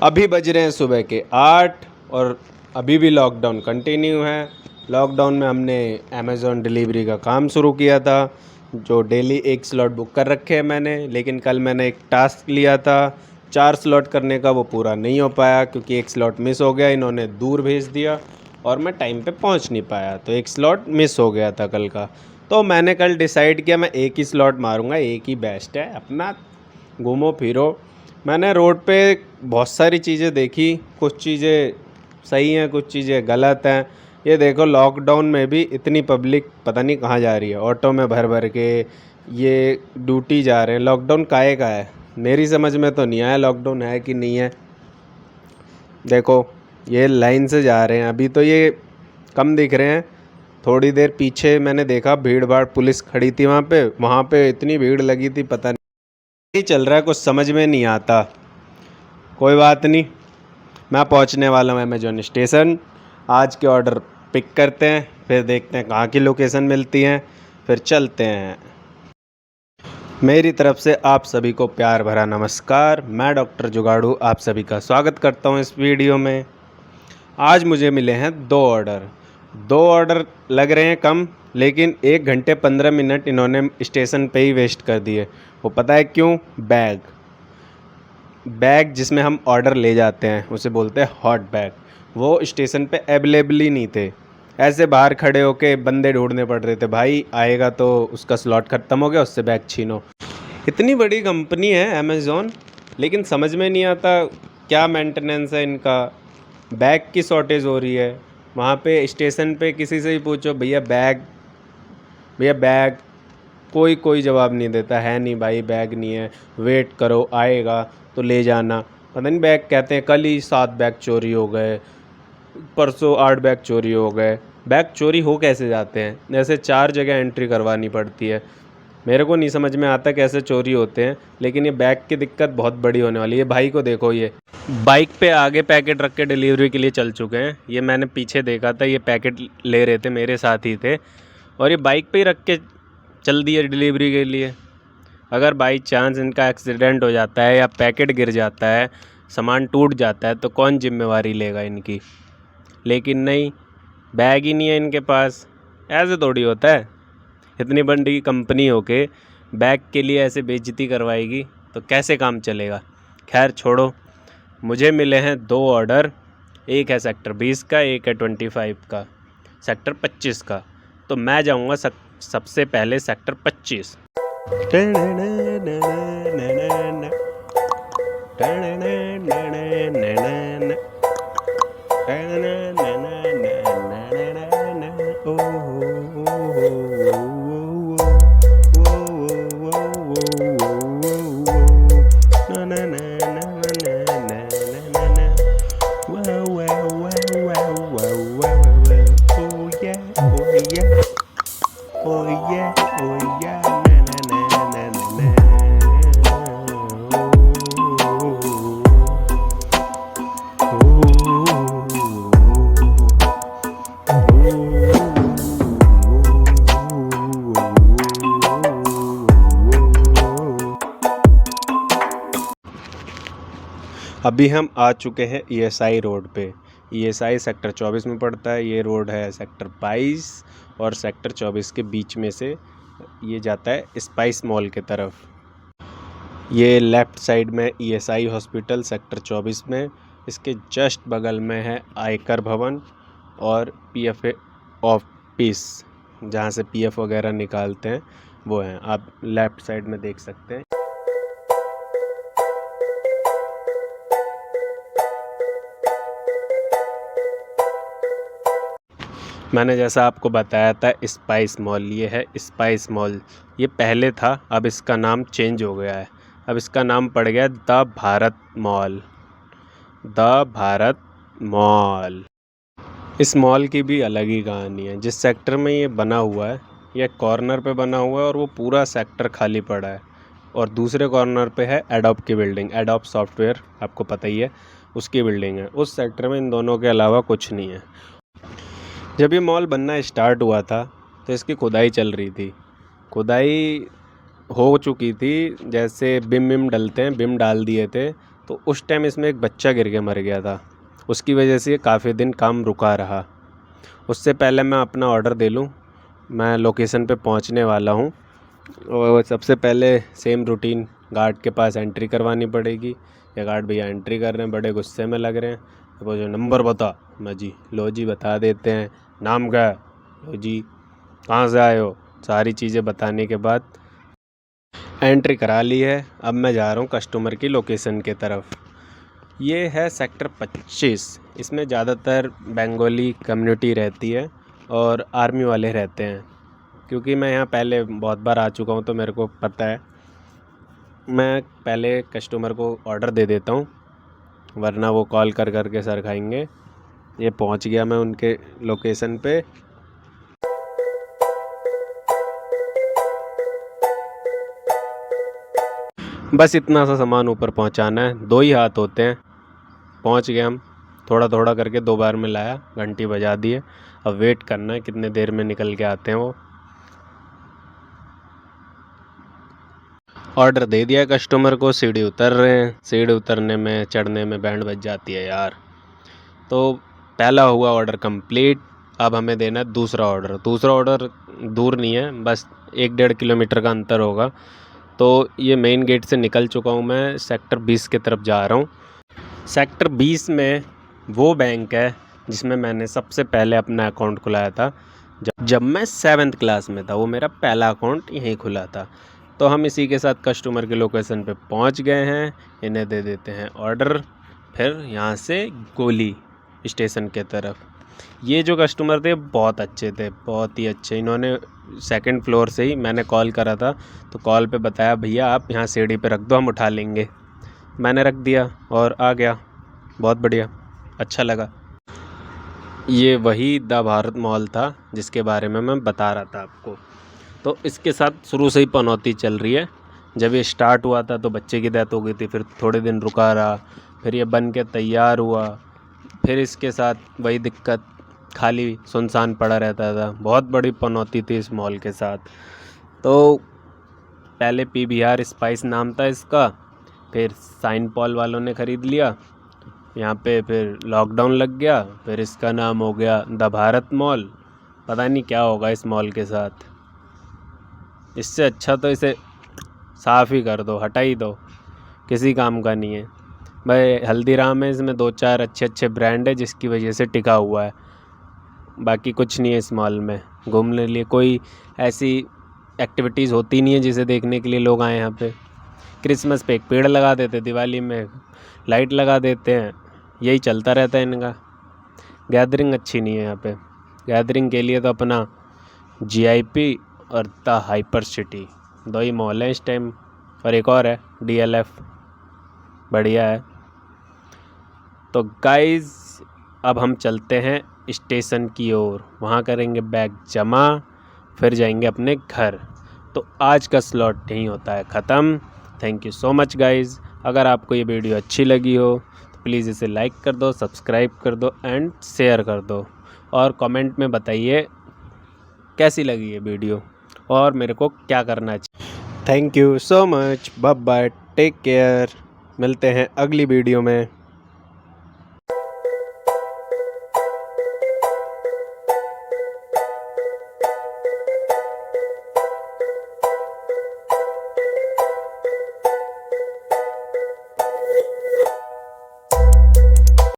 अभी बज रहे हैं सुबह के 8 और अभी भी लॉकडाउन कंटिन्यू है। लॉकडाउन में हमने अमेज़ॉन डिलीवरी का काम शुरू किया था, जो डेली एक स्लॉट बुक कर रखे हैं मैंने। लेकिन कल मैंने एक टास्क लिया था 4 स्लॉट करने का, वो पूरा नहीं हो पाया क्योंकि एक स्लॉट मिस हो गया, इन्होंने दूर भेज दिया और मैं टाइम पे पहुंच नहीं पाया, तो एक स्लॉट मिस हो गया था कल का। तो मैंने कल डिसाइड किया मैं एक ही स्लॉट मारूंगा, एक ही बेस्ट है, अपना घूमो फिरो। मैंने रोड पे बहुत सारी चीज़ें देखी, कुछ चीज़ें सही हैं, कुछ चीज़ें गलत हैं। ये देखो लॉकडाउन में भी इतनी पब्लिक पता नहीं कहाँ जा रही है, ऑटो में भर भर के ये ड्यूटी जा रहे हैं। लॉकडाउन काहे का है, मेरी समझ में तो नहीं आया लॉकडाउन है कि नहीं है। देखो ये लाइन से जा रहे हैं, अभी तो ये कम दिख रहे हैं। थोड़ी देर पीछे मैंने देखा भीड़ भाड़, पुलिस खड़ी थी वहाँ पे इतनी भीड़ लगी थी, पता नहीं चल रहा है, कुछ समझ में नहीं आता। कोई बात नहीं, मैं पहुंचने वाला हूं अमेजोन स्टेशन। आज के ऑर्डर पिक करते हैं, फिर देखते हैं कहाँ की लोकेशन मिलती है, फिर चलते हैं। मेरी तरफ से आप सभी को प्यार भरा नमस्कार। मैं डॉक्टर जुगाड़ू आप सभी का स्वागत करता हूं इस वीडियो में। आज मुझे मिले हैं 2 ऑर्डर लग रहे हैं कम, लेकिन 1 घंटे 15 मिनट इन्होंने स्टेशन पे ही वेस्ट कर दिए। वो पता है क्यों? बैग जिसमें हम ऑर्डर ले जाते हैं उसे बोलते हैं हॉट बैग, वो स्टेशन पे अवेलेबल ही नहीं थे। ऐसे बाहर खड़े होके बंदे ढूंढने पड़ रहे थे, भाई आएगा तो उसका स्लॉट ख़त्म हो गया, उससे बैग छीनो। इतनी बड़ी कंपनी है अमेज़ॉन, लेकिन समझ में नहीं आता क्या मेंटेनेंस है इनका। बैग की शॉर्टेज हो रही है वहाँ पे स्टेशन पे, किसी से ही पूछो भैया बैग, कोई जवाब नहीं देता है। नहीं भाई बैग नहीं है, वेट करो आएगा तो ले जाना। पता नहीं बैग कहते हैं कल ही 7 बैग चोरी हो गए, परसों 8 बैग चोरी हो गए। बैग चोरी हो कैसे जाते हैं? जैसे 4 जगह एंट्री करवानी पड़ती है। मेरे को नहीं समझ में आता कैसे चोरी होते हैं, लेकिन ये बैग की दिक्कत बहुत बड़ी होने वाली है। भाई को देखो, ये बाइक पे आगे पैकेट रख के डिलीवरी के लिए चल चुके हैं। ये मैंने पीछे देखा था, ये पैकेट ले रहे थे, मेरे साथ ही थे, और ये बाइक पे ही रख के चल दिए डिलीवरी के लिए। अगर बाई चांस इनका एक्सीडेंट हो जाता है या पैकेट गिर जाता है, सामान टूट जाता है, तो कौन जिम्मेवारी लेगा इनकी? लेकिन नहीं, बैग ही नहीं है इनके पास। ऐसे थोड़ी होता है, इतनी बड़ी कंपनी होके बैग के लिए ऐसे बेइज्जती करवाएगी तो कैसे काम चलेगा। खैर छोड़ो, मुझे मिले हैं 2 ऑर्डर। एक है सेक्टर 20 का, एक है 25 का, सेक्टर 25 का। तो मैं जाऊंगा सबसे पहले सेक्टर 25। अभी हम आ चुके हैं ईएसआई रोड पे। ईएसआई सेक्टर 24 में पड़ता है। ये रोड है सेक्टर 22 और सेक्टर 24 के बीच में से ये जाता है स्पाइस मॉल के तरफ। ये लेफ़्ट साइड में ईएसआई हॉस्पिटल सेक्टर 24 में, इसके जस्ट बगल में है आयकर भवन और पीएफ ऑफिस, जहाँ से पीएफ वगैरह निकालते हैं वो हैं। आप लेफ़्ट साइड में देख सकते हैं। मैंने जैसा आपको बताया था स्पाइस मॉल, ये है स्पाइस मॉल। ये पहले था, अब इसका नाम चेंज हो गया है। अब इसका नाम पड़ गया the Bharat mall. The Bharat mall. इस मॉल की भी अलग ही कहानी है। जिस सेक्टर में ये बना हुआ है, ये कॉर्नर पे बना हुआ है और वो पूरा सेक्टर खाली पड़ा है। और दूसरे कॉर्नर पे है एडोब की बिल्डिंग, एडोब सॉफ्टवेयर आपको पता ही है, उसकी बिल्डिंग है। उस सेक्टर में इन दोनों के अलावा कुछ नहीं है। जब ये मॉल बनना स्टार्ट हुआ था तो इसकी खुदाई चल रही थी। खुदाई हो चुकी थी, जैसे बिम डलते हैं, बिम डाल दिए थे तो उस टाइम इसमें एक बच्चा गिर के मर गया था, उसकी वजह से काफ़ी दिन काम रुका रहा। उससे पहले मैं अपना ऑर्डर दे लूँ, मैं लोकेशन पे पहुंचने वाला हूं। और सबसे पहले सेम रूटीन, गार्ड के पास एंट्री करवानी पड़ेगी। ये गार्ड भैया एंट्री कर रहे हैं, बड़े गुस्से में लग रहे हैं। वो जो नंबर बता, मैं जी लो जी बता देते हैं। नाम क्या है? लो जी। कहाँ से आए हो? सारी चीज़ें बताने के बाद एंट्री करा ली है। अब मैं जा रहा हूँ कस्टमर की लोकेशन के तरफ। ये है सेक्टर 25। इसमें ज़्यादातर बंगाली कम्युनिटी रहती है और आर्मी वाले रहते हैं। क्योंकि मैं यहाँ पहले बहुत बार आ चुका हूँ तो मेरे को पता है। मैं पहले कस्टमर को ऑर्डर दे देता हूँ, वरना वो कॉल कर कर के सर खाएंगे। ये पहुँच गया मैं उनके लोकेशन पे। बस इतना सा सामान ऊपर पहुँचाना है, 2 ही हाथ होते हैं। पहुँच गए हम, थोड़ा थोड़ा करके 2 बार में लाया, घंटी बजा दिए। अब वेट करना है कितने देर में निकल के आते हैं वो। ऑर्डर दे दिया कस्टमर को, सीढ़ी उतर रहे हैं। सीढ़ी उतरने में चढ़ने में बैंड बज जाती है यार। तो पहला हुआ ऑर्डर कंप्लीट। अब हमें देना है दूसरा ऑर्डर। दूसरा ऑर्डर दूर नहीं है, बस 1-1.5 किलोमीटर का अंतर होगा। तो ये मेन गेट से निकल चुका हूँ मैं, सेक्टर 20 की तरफ जा रहा हूँ। सेक्टर 20 में वो बैंक है जिसमें मैंने सबसे पहले अपना अकाउंट खुलाया था जब मैं 7th क्लास में था। वो मेरा पहला अकाउंट यहीं खुला था। तो हम इसी के साथ कस्टमर के लोकेशन पे पहुंच गए हैं। इन्हें दे देते हैं ऑर्डर, फिर यहाँ से गोली स्टेशन के तरफ। ये जो कस्टमर थे बहुत अच्छे थे, बहुत ही अच्छे। इन्होंने 2nd फ्लोर से ही, मैंने कॉल करा था तो कॉल पे बताया भैया आप यहाँ सीढ़ी पे रख दो, हम उठा लेंगे। मैंने रख दिया और आ गया। बहुत बढ़िया, अच्छा लगा। ये वही द भारत मॉल था जिसके बारे में मैं बता रहा था आपको। तो इसके साथ शुरू से ही पनौती चल रही है। जब ये स्टार्ट हुआ था तो बच्चे की डेथ हो गई थी, फिर थोड़े दिन रुका रहा, फिर ये बन के तैयार हुआ, फिर इसके साथ वही दिक्कत, खाली सुनसान पड़ा रहता था। बहुत बड़ी पनौती थी इस मॉल के साथ। तो पहले PVR स्पाइस नाम था इसका, फिर साइन पॉल वालों ने ख़रीद लिया। यहाँ पे फिर लॉकडाउन लग गया, फिर इसका नाम हो गया द भारत मॉल। पता नहीं क्या होगा इस मॉल के साथ। इससे अच्छा तो इसे साफ़ ही कर दो, हटा ही दो, किसी काम का नहीं है भाई। हल्दीराम है, इसमें 2-4 अच्छे ब्रांड है जिसकी वजह से टिका हुआ है, बाकी कुछ नहीं है इस मॉल में। घूमने के लिए कोई ऐसी एक्टिविटीज़ होती नहीं है जिसे देखने के लिए लोग आए यहाँ पे। क्रिसमस पे एक पेड़ लगा देते, दिवाली में लाइट लगा देते हैं, यही चलता रहता है इनका। गैदरिंग अच्छी नहीं है यहाँ पे। गैदरिंग के लिए तो अपना GIP और the hyper city 2 he mall हैं इस टाइम, और एक और है DLF, बढ़िया है। तो गाइज़ अब हम चलते हैं स्टेशन की ओर, वहाँ करेंगे बैग जमा, फिर जाएंगे अपने घर। तो आज का स्लॉट यहीं होता है ख़त्म। Thank you so much guys. अगर आपको ये वीडियो अच्छी लगी हो तो प्लीज़ इसे लाइक कर दो, सब्सक्राइब कर दो एंड शेयर कर दो, और कमेंट में बताइए कैसी लगी ये वीडियो और मेरे को क्या करना चाहिए। Thank you so much, bye bye, take care. मिलते हैं अगली वीडियो में।